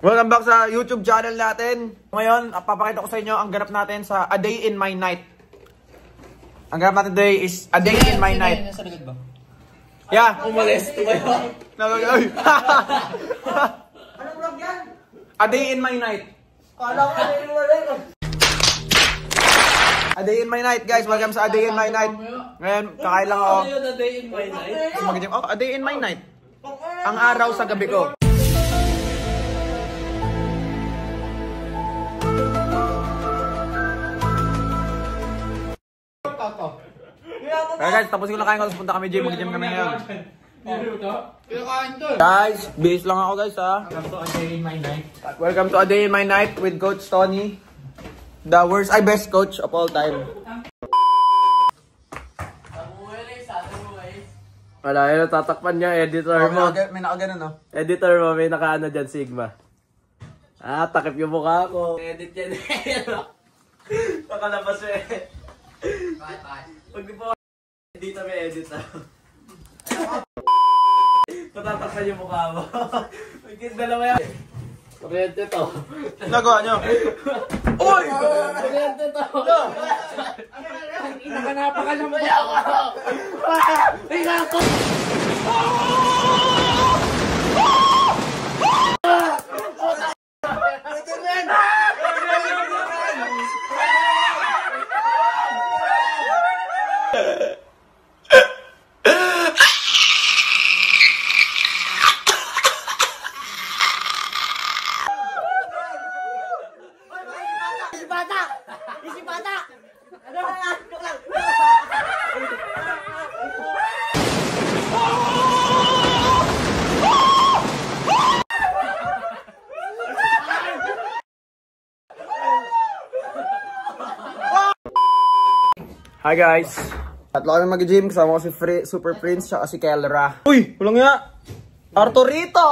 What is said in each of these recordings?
Welcome back sa YouTube channel natin. Ngayon, papakita ko sa inyo ang ganap natin sa A Day in My Night. Ang ganap natin today is A Day in My Night. Nasa likod ba? Yeah. Umalis, tumayo. Anong vlog yan? A Day in My Night. Kala ko A Day in My Night. A Day in My Night, guys. Welcome sa A Day in My Night. Ngayon, kakain lang ako. Ano yun, A Day in My Night? Oh, A Day in My Night. Ang araw sa gabi ko. Kaya guys, tapos ko na kain ko. Tapos punta kami gym. Mag-gym kami ngayon. Guys, bihis lang ako guys ha. Welcome to A Day in My Night. Welcome to A Day in My Night with Coach Tony. The worst, best coach of all time. Wala, yun, tatakpan niya, editor mo. May nakaganon no? Editor mo, may nakaano dyan, Sigma. Ah, takip yung mukha ko. Edit yan eh. Nakalabas eh. Pag di po dito may edit ah. Patatakpan yung mukha mo. Magkita dalawa yan. Kuryente to. Nagawa nyo? Uy! Kuryente to. Ina ka napakalambot. Ina ko! Hi guys! Tatlo kami mag-gym. Kasama ko si Super Prince at si Kelra. Uy! Walang nga! Arturito!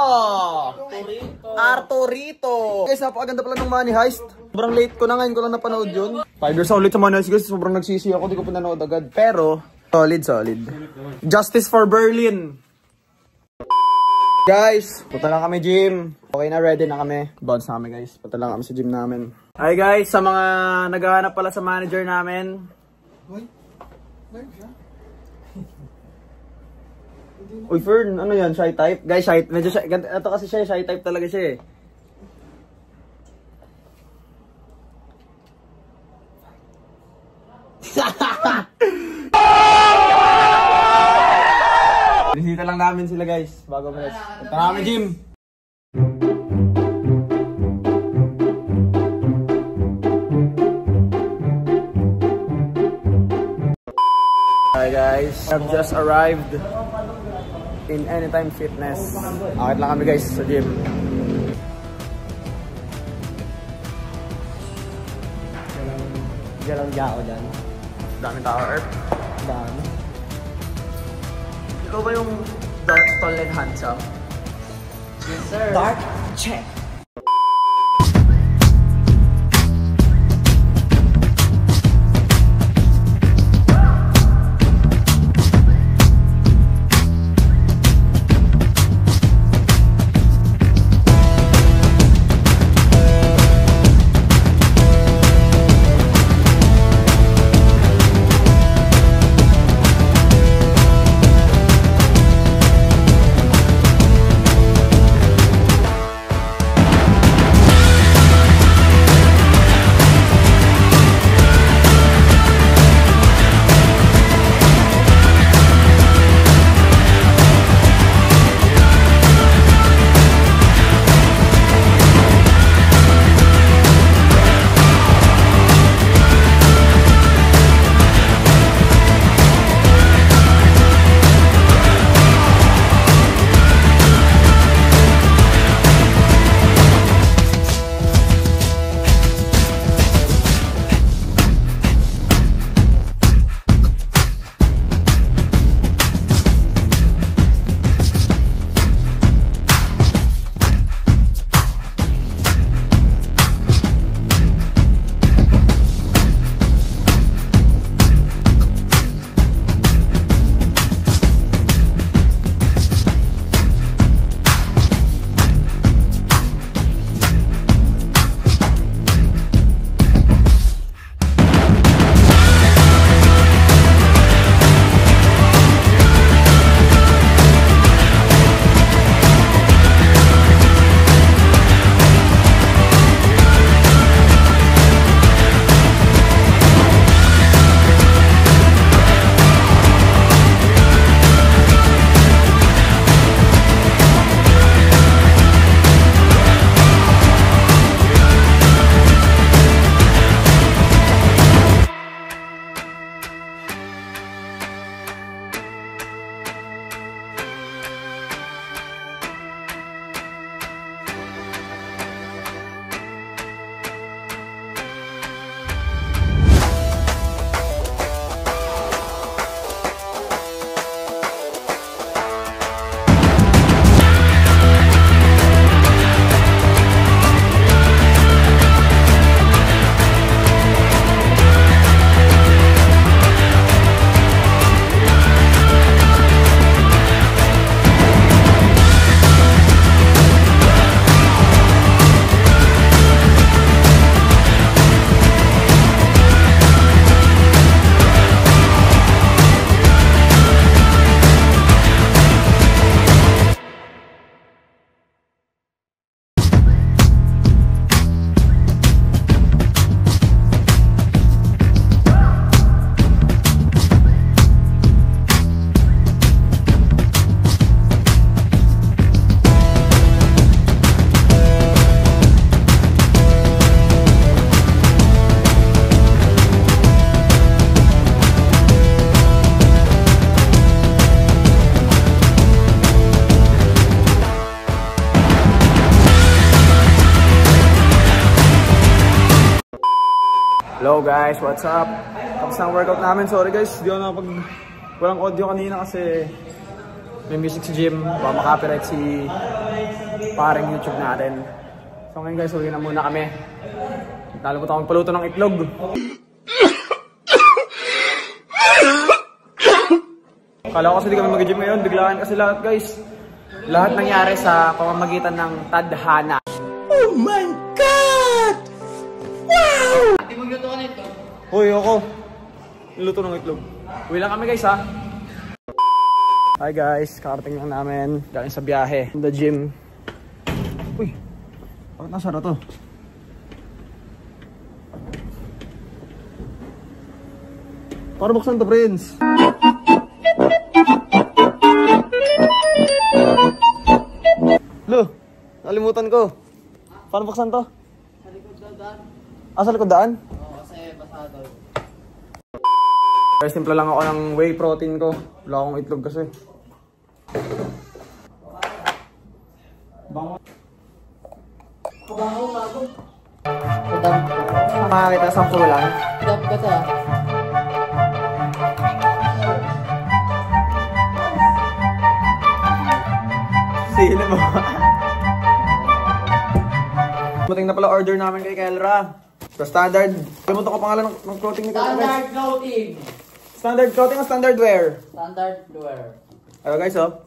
Arturito! Guys, napakaganda pala ng Money Heist. Sobrang late ko na ngayon ko lang napanood yun. 5 years ulit sa Money Heist guys. Sobrang nagsisi ako. Di ko pinanood agad. Pero, solid. Justice for Berlin! Guys, punta lang kami gym. Okay na, ready na kami. Bounce na kami guys. Punta lang kami sa gym namin. Hi guys, sa mga naghahanap pala sa manager namin. Uy Fern, ano yan? Shy type? Guys, medyo shy. Ito kasi siya, shy type talaga siya eh. Bisita lang namin sila guys, bago malas. Punta na kami gym. Hi guys, I've just arrived in Anytime Fitness. Akit lang kami guys sa gym. Galang ako dyan. Daming tao, Earth. Dami. Ikaw ba yung dark, tall, and handsome? Yes sir. Dark? Check. Hello guys, what's up? Tapos na ang workout namin. Sorry guys, di ako walang audio kanina kasi may music sa gym. Baka makapiright si parang YouTube natin. So ngayon guys, uwi na muna kami. Nalabot akong paluto ng itlog. Kala ko kasi di kami mag-gym ngayon. Biglaan kasi lahat guys. Lahat nangyari sa pamamagitan ng tadhana. Oh my God! Wow! Ate, magluto ka na ito. Uy, ako. Niluto ng itlog. Uwi lang kami guys ha. Hi guys, kakarating lang namin. Galing sa biyahe. The gym. Uy, bakit nasara to? Para buksan to, Prince. Lo, nalimutan ko. Paano buksan to? Sa likod na daan. Ah, sa likod daan? Oo, kasi basado. Guys, timpla lang ako ng whey protein ko. Wala akong itlog kasi. Bango. Kabango, bago. Makakita sa kulang. Dap ka ta. Sino mo? Mating na pala order namin kay Kelra. So standard. Kamuto ko pangalan ng clothing ni Kelra. Standard clothing. Standard clothing o standard wear? Standard wear. Ayo guys oh.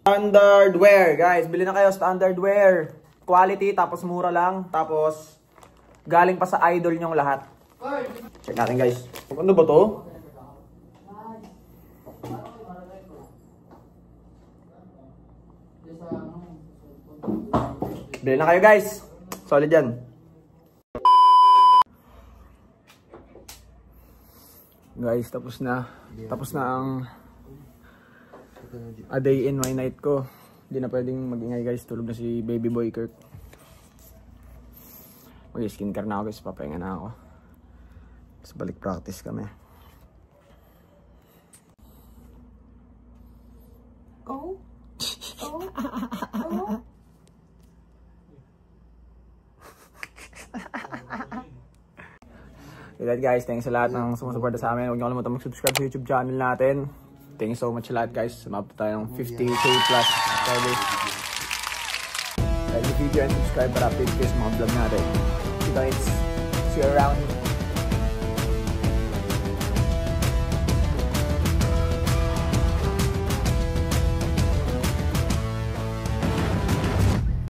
Standard wear guys. Bili na kayo standard wear. Quality tapos mura lang. Tapos galing pa sa idol nyong lahat. Check natin guys. Ano ba to? Bili na kayo guys. Solid yan. Guys, tapos na ang a day in my night ko. Hindi na pwedeng magingay guys. Tulog na si baby boy Kirk. Mag-skincare na ako guys. Papahinga na ako. Tapos balik practice kami. Oh? Oh? Oh? Alright guys, thanks sa lahat ng sumusuporta sa amin. Huwag niyo kalimutan mag-subscribe sa YouTube channel natin. Thank you so much sa lahat guys. Sumabot tayo ng 50k plus subscribers. Like the video and subscribe para update kayo sa mga vlog natin. See you guys. See you around.